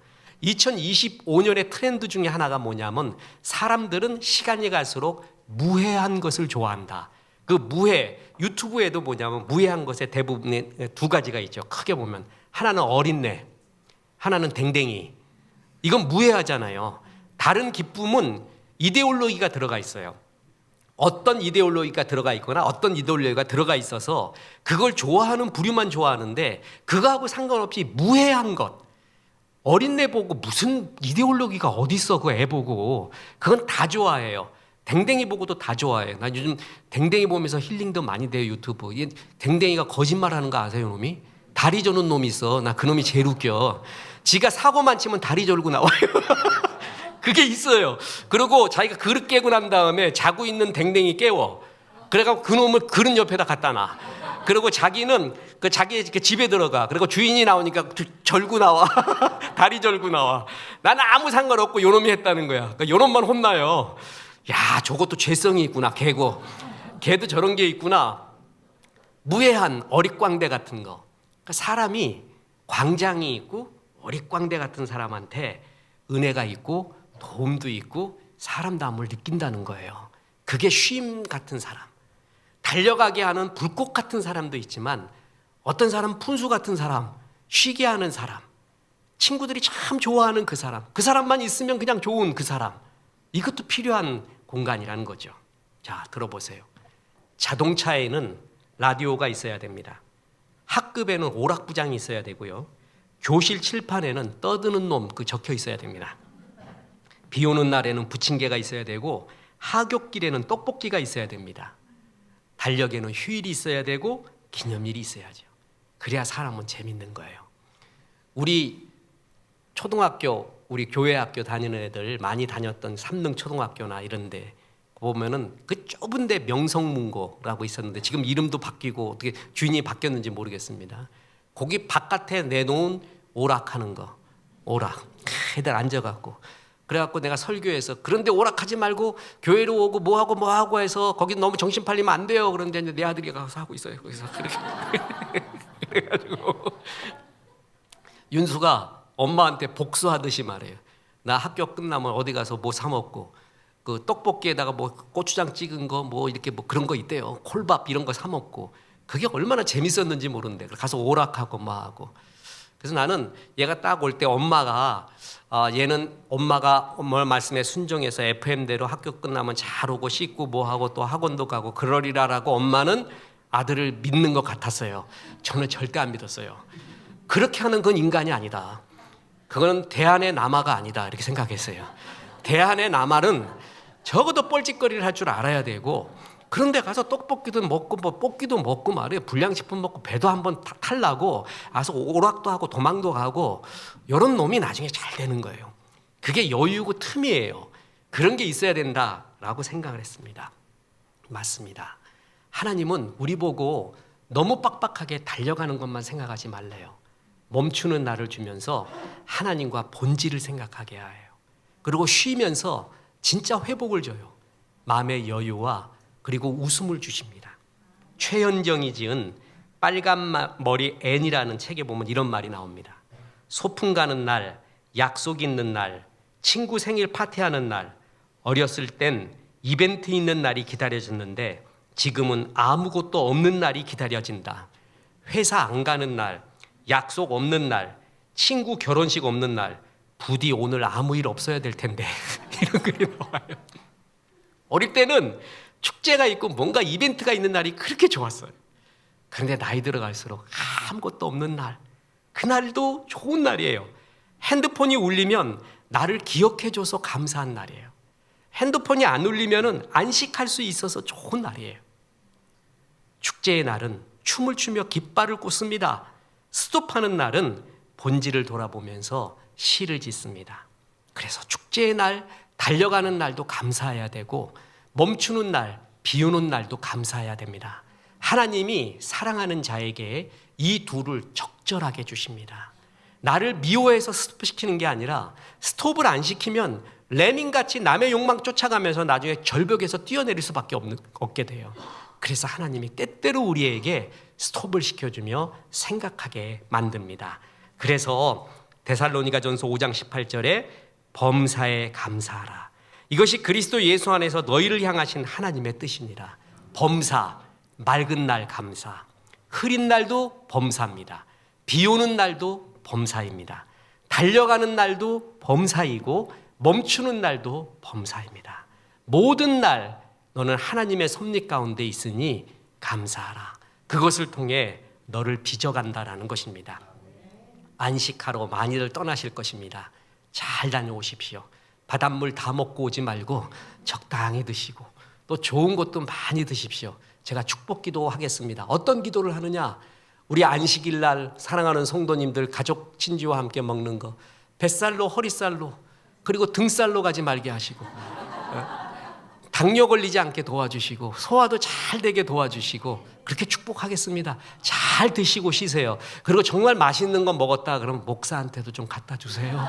2025년의 트렌드 중에 하나가 뭐냐면 사람들은 시간이 갈수록 무해한 것을 좋아한다. 그 무해 유튜브에도 뭐냐면 무해한 것의 대부분의 2가지가 있죠. 크게 보면 하나는 어린애, 하나는 댕댕이. 이건 무해하잖아요. 다른 기쁨은 이데올로기가 들어가 있어요. 어떤 이데올로기가 들어가 있거나 어떤 이데올로기가 들어가 있어서 그걸 좋아하는 부류만 좋아하는데 그거하고 상관없이 무해한 것. 어린애 보고 무슨 이데올로기가 어디 있어 그 애 보고. 그건 다 좋아해요. 댕댕이 보고도 다 좋아해요. 나 요즘 댕댕이 보면서 힐링도 많이 돼요. 유튜브. 댕댕이가 거짓말하는 거 아세요 놈이? 다리 저는 놈이 있어. 나 그 놈이 제일 웃겨. 지가 사고만 치면 다리 절고 나와요. 그게 있어요. 그리고 자기가 그릇 깨고 난 다음에 자고 있는 댕댕이 깨워. 그래갖고 그 놈을 그릇 옆에다 갖다 놔. 그리고 자기는 자기 집에 들어가. 그리고 주인이 나오니까 절고 나와. 다리 절고 나와. 나는 아무 상관없고 요 놈이 했다는 거야. 그러니까 요 놈만 혼나요. 야, 저것도 죄성이 있구나. 개고. 개도 저런 게 있구나. 무해한 어릿광대 같은 거. 그러니까 사람이 광장이 있고 어릿광대 같은 사람한테 은혜가 있고 도움도 있고 사람다움을 느낀다는 거예요. 그게 쉼 같은 사람. 달려가게 하는 불꽃 같은 사람도 있지만 어떤 사람은 푼수 같은 사람, 쉬게 하는 사람, 친구들이 참 좋아하는 그 사람만 있으면 그냥 좋은 그 사람. 이것도 필요한 공간이라는 거죠. 자, 들어보세요. 자동차에는 라디오가 있어야 됩니다. 학급에는 오락부장이 있어야 되고요. 교실 칠판에는 떠드는 놈 적혀 있어야 됩니다. 비 오는 날에는 부침개가 있어야 되고 하굣길에는 떡볶이가 있어야 됩니다. 달력에는 휴일이 있어야 되고 기념일이 있어야죠. 그래야 사람은 재밌는 거예요. 우리 초등학교, 우리 교회 학교 다니는 애들 많이 다녔던 삼릉 초등학교나 이런데 보면은 그 좁은데 명성문고라고 있었는데 지금 이름도 바뀌고 어떻게 주인이 바뀌었는지 모르겠습니다. 거기 바깥에 내놓은 오락하는 거, 오락 애들 앉아갖고 그래갖고 내가 설교해서 그런데 오락하지 말고 교회로 오고 뭐하고 해서 거기 너무 정신 팔리면 안 돼요. 그런데 이제 내 아들이 가서 하고 있어요. 거기서 그래가지고 윤수가 엄마한테 복수하듯이 말해요. 나 학교 끝나면 어디 가서 뭐 사 먹고 그 떡볶이에다가 뭐 고추장 찍은 거 뭐 이렇게 뭐 그런 거 있대요. 콜밥 이런 거 사 먹고 그게 얼마나 재밌었는지 모르는데 가서 오락하고 뭐 하고. 그래서 나는 얘가 딱 올 때 엄마가 얘는 엄마가 엄마 말씀에 순종해서 FM대로 학교 끝나면 잘 오고 씻고 뭐 하고 또 학원도 가고 그러리라라고 엄마는 아들을 믿는 것 같았어요. 저는 절대 안 믿었어요. 그렇게 하는 건 인간이 아니다. 그건 대안의 남아가 아니다 이렇게 생각했어요. 대안의 남아는 적어도 뻘짓거리를 할 줄 알아야 되고 그런데 가서 떡볶이도 먹고 뭐 뽑기도 먹고 말이에요. 불량식품 먹고 배도 한번 탈라고 가서 오락도 하고 도망도 가고 이런 놈이 나중에 잘 되는 거예요. 그게 여유고 틈이에요. 그런 게 있어야 된다라고 생각을 했습니다. 맞습니다. 하나님은 우리 보고 너무 빡빡하게 달려가는 것만 생각하지 말래요. 멈추는 날을 주면서 하나님과 본질을 생각하게 해요. 그리고 쉬면서 진짜 회복을 줘요. 마음의 여유와 그리고 웃음을 주십니다. 최연정이 지은 빨간 머리 앤이라는 책에 보면 이런 말이 나옵니다. 소풍 가는 날, 약속 있는 날, 친구 생일 파티하는 날, 어렸을 땐 이벤트 있는 날이 기다려졌는데 지금은 아무것도 없는 날이 기다려진다. 회사 안 가는 날, 약속 없는 날, 친구 결혼식 없는 날, 부디 오늘 아무 일 없어야 될 텐데 이런 글이 나와요. 어릴 때는 축제가 있고 뭔가 이벤트가 있는 날이 그렇게 좋았어요. 그런데 나이 들어갈수록 아무것도 없는 날, 그날도 좋은 날이에요. 핸드폰이 울리면 나를 기억해줘서 감사한 날이에요. 핸드폰이 안 울리면 안식할 수 있어서 좋은 날이에요. 축제의 날은 춤을 추며 깃발을 꽂습니다. 스톱하는 날은 본질을 돌아보면서 시를 짓습니다. 그래서 축제의 날, 달려가는 날도 감사해야 되고 멈추는 날, 비 오는 날도 감사해야 됩니다. 하나님이 사랑하는 자에게 이 둘을 적절하게 주십니다. 나를 미워해서 스톱시키는 게 아니라 스톱을 안 시키면 레민같이 남의 욕망 쫓아가면서 나중에 절벽에서 뛰어내릴 수밖에 없게 돼요. 그래서 하나님이 때때로 우리에게 스톱을 시켜주며 생각하게 만듭니다. 그래서 데살로니가전서 5장 18절에 범사에 감사하라. 이것이 그리스도 예수 안에서 너희를 향하신 하나님의 뜻이니라. 범사, 맑은 날 감사, 흐린 날도 범사입니다. 비 오는 날도 범사입니다. 달려가는 날도 범사이고 멈추는 날도 범사입니다. 모든 날 너는 하나님의 섭리 가운데 있으니 감사하라. 그것을 통해 너를 빚어간다라는 것입니다. 안식하러 많이들 떠나실 것입니다. 잘 다녀오십시오. 바닷물 다 먹고 오지 말고 적당히 드시고 또 좋은 것도 많이 드십시오. 제가 축복 기도하겠습니다. 어떤 기도를 하느냐? 우리 안식일 날 사랑하는 성도님들 가족 친지와 함께 먹는 거 뱃살로 허리살로 그리고 등살로 가지 말게 하시고 당뇨 걸리지 않게 도와주시고 소화도 잘 되게 도와주시고 그렇게 축복하겠습니다. 잘 드시고 쉬세요. 그리고 정말 맛있는 거 먹었다 그러면 목사한테도 좀 갖다 주세요.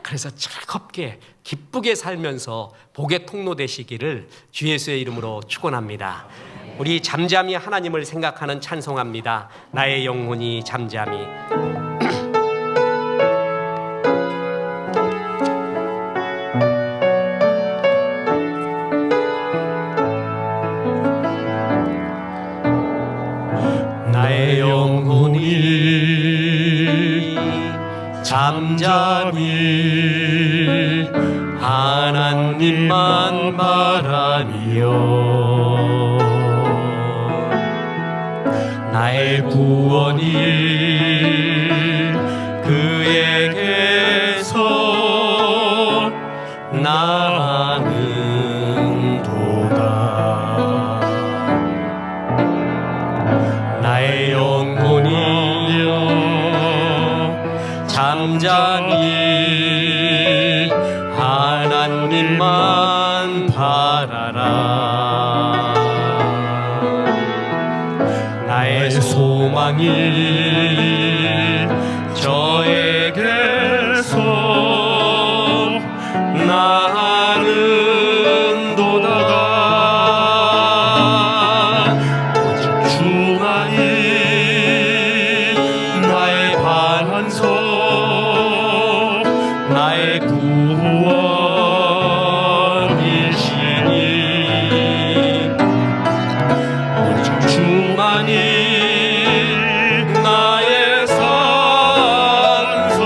그래서 즐겁게 기쁘게 살면서 복의 통로 되시기를 주 예수의 이름으로 축원합니다. 우리 잠잠히 하나님을 생각하는 찬송합니다. 나의 영혼이 잠잠히. 나의 영혼이 잠잠히 하나님만 바라며 나의 구원이 그에게서 나는 도다. 나의 영혼이여 잠잠히 한 자니 하나님만 바라라. 나의 소망이 저에게서 나는 도다가 오직 주만이 나의 반석 나의 구원이시니 오직 주만이 나의 산성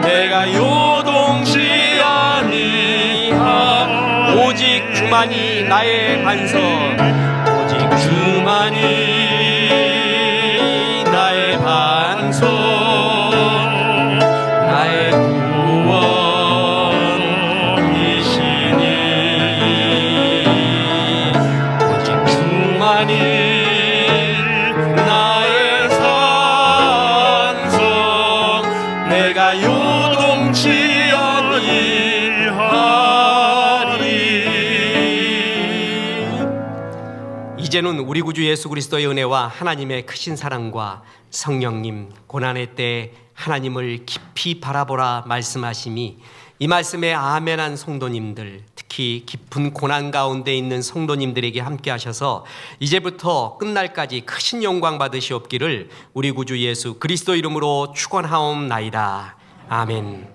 내가 요동치 아니하 오직 주만이 나의 반석 오직 주만이 나의 반석 나의 구원이시니 오직 주만이 나의 산성 내가 요동치 아니하리. 이제는 우리 구주 예수 그리스도의 은혜와 하나님의 크신 사랑과 성령님 고난의 때 하나님을 깊이 바라보라 말씀하심이 이 말씀에 아멘한 성도님들, 특히 깊은 고난 가운데 있는 성도님들에게 함께 하셔서 이제부터 끝날까지 크신 영광 받으시옵기를 우리 구주 예수 그리스도 이름으로 축원하옵나이다. 아멘.